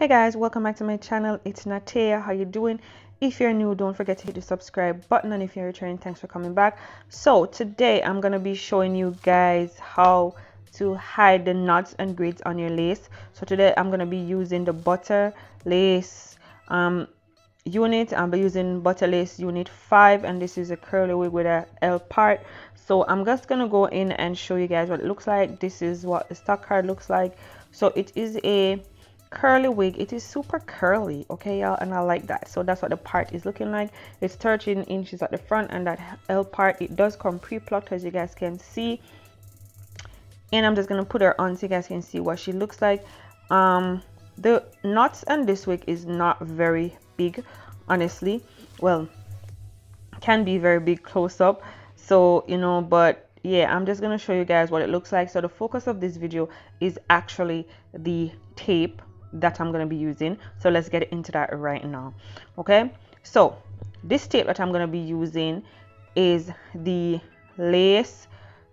Hey guys, welcome back to my channel. It's Natea. How you doing? If you're new, don't forget to hit the subscribe button, and if you're returning, thanks for coming back. So today I'm gonna be showing you guys how to hide the knots and grids on your lace. So today I'm gonna be using the Butta Lace unit. I'll be using Butta Lace unit 5, and this is a curly wig with a L part. So I'm just gonna go in and show you guys what it looks like. This is what the stock card looks like. So it is a curly wig. It is super curly, okay y'all, and I like that. So that's what the part is looking like. It's 13 inches at the front, and that L part, it does come pre-plucked, as you guys can see. And I'm just gonna put her on so you guys can see what she looks like. The knots on this wig is not very big, honestly. Well, can be very big close up, so you know, but yeah, I'm just gonna show you guys what it looks like. So the focus of this video is actually the tape that I'm going to be using, so let's get into that right now. Okay, so this tape that I'm going to be using is the lace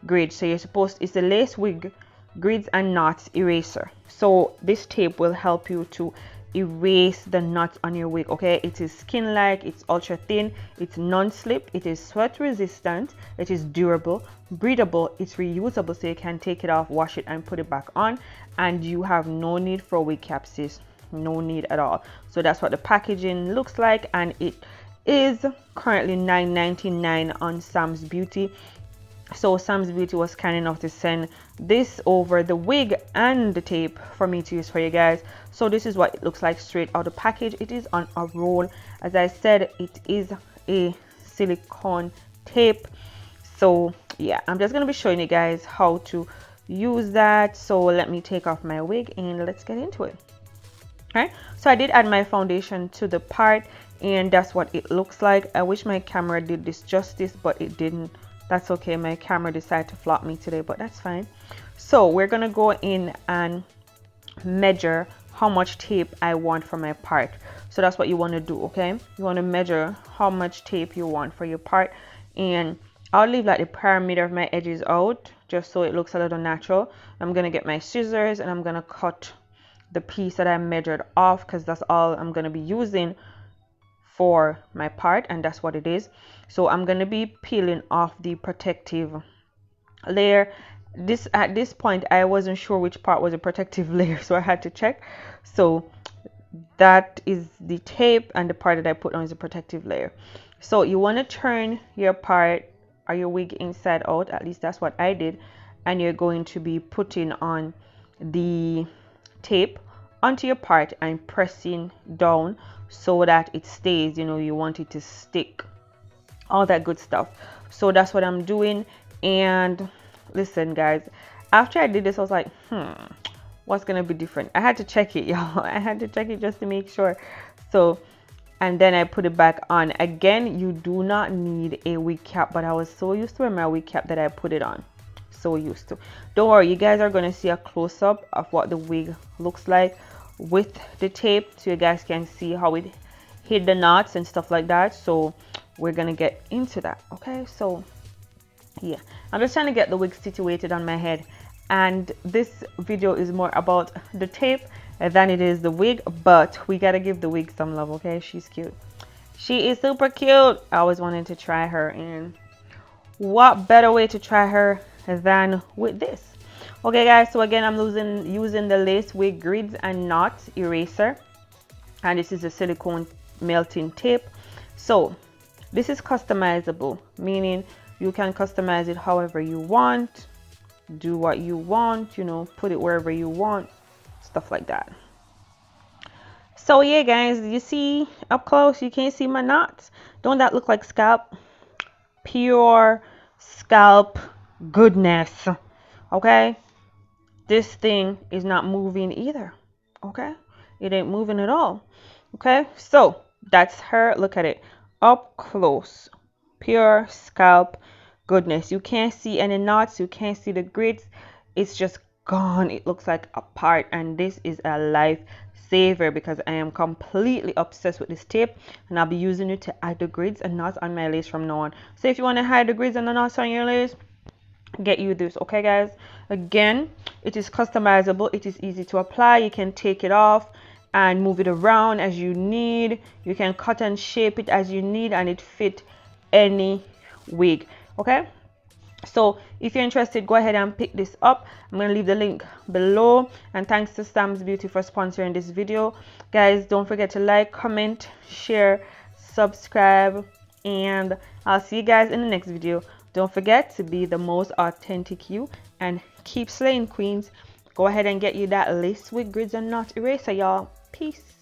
grid. So you're supposed, it's a lace wig grids and knots eraser. So this tape will help you to erase the knots on your wig. Okay, it is skin like, it's ultra thin, it's non-slip, it is sweat resistant, it is durable, breathable, it's reusable, so you can take it off, wash it, and put it back on, and you have no need for wig cap, sis. No need at all. So that's what the packaging looks like, and it is currently $9.99 on Sam's Beauty. So Sam's Beauty was kind enough to send this over, the wig and the tape, for me to use for you guys. So this is what it looks like straight out of the package. It is on a roll. As I said, it is a silicone tape. So yeah, I'm just gonna be showing you guys how to use that. So let me take off my wig and let's get into it. All right, so I did add my foundation to the part, and that's what it looks like. I wish my camera did this justice, but it didn't. That's okay, my camera decided to flop me today, but that's fine. So we're gonna go in and measure how much tape I want for my part. So that's what you want to do. Okay, you want to measure how much tape you want for your part, and I'll leave like the perimeter of my edges out just so it looks a little natural. I'm gonna get my scissors and I'm gonna cut the piece that I measured off, because that's all I'm gonna be using for my part, and that's what it is. So I'm going to be peeling off the protective layer. At this point I wasn't sure which part was a protective layer, so I had to check. So that is the tape, and the part that I put on is a protective layer. So you want to turn your part or your wig inside out, at least that's what I did, and you're going to be putting on the tape onto your part and pressing down so that it stays, you know, you want it to stick, all that good stuff. So that's what I'm doing. And listen guys, after I did this I was like, what's gonna be different? I had to check it, y'all. I had to check it just to make sure. So, and then I put it back on. Again, you do not need a wig cap, but I was so used to wearing my wig cap that I put it on. So used to. Don't worry, you guys are going to see a close-up of what the wig looks like with the tape, so you guys can see how it hid the knots and stuff like that. So we're gonna get into that. Okay, so yeah, I'm just trying to get the wig situated on my head, and this video is more about the tape than it is the wig, but we gotta give the wig some love. Okay, she's cute, she is super cute. I always wanted to try her, and what better way to try her than with this. Okay guys, so again, I'm using the lace wig grids and knots eraser, and this is a silicone melting tape. So this is customizable, meaning you can customize it however you want, do what you want, you know, put it wherever you want, stuff like that. So yeah guys, you see up close, you can't see my knots. Don't that look like scalp? Pure scalp goodness. Okay, this thing is not moving either. Okay, it ain't moving at all. Okay, so that's her. Look at it up close. Pure scalp goodness. You can't see any knots, you can't see the grids, it's just gone. It looks like a part, and this is a life saver because I am completely obsessed with this tape, and I'll be using it to hide the grids and knots on my lace from now on. So if you want to hide the grids and the knots on your lace, get you this. Okay guys, again, it is customizable, it is easy to apply, you can take it off and move it around as you need. You can cut and shape it as you need, and it fit any wig. Okay, so if you're interested, go ahead and pick this up. I'm going to leave the link below, and thanks to Stamps Beauty for sponsoring this video. Guys, don't forget to like, comment, share, subscribe, and I'll see you guys in the next video. Don't forget to be the most authentic you and keep slaying, queens. Go ahead and get you that lace wig grids and knot eraser, y'all. Peace.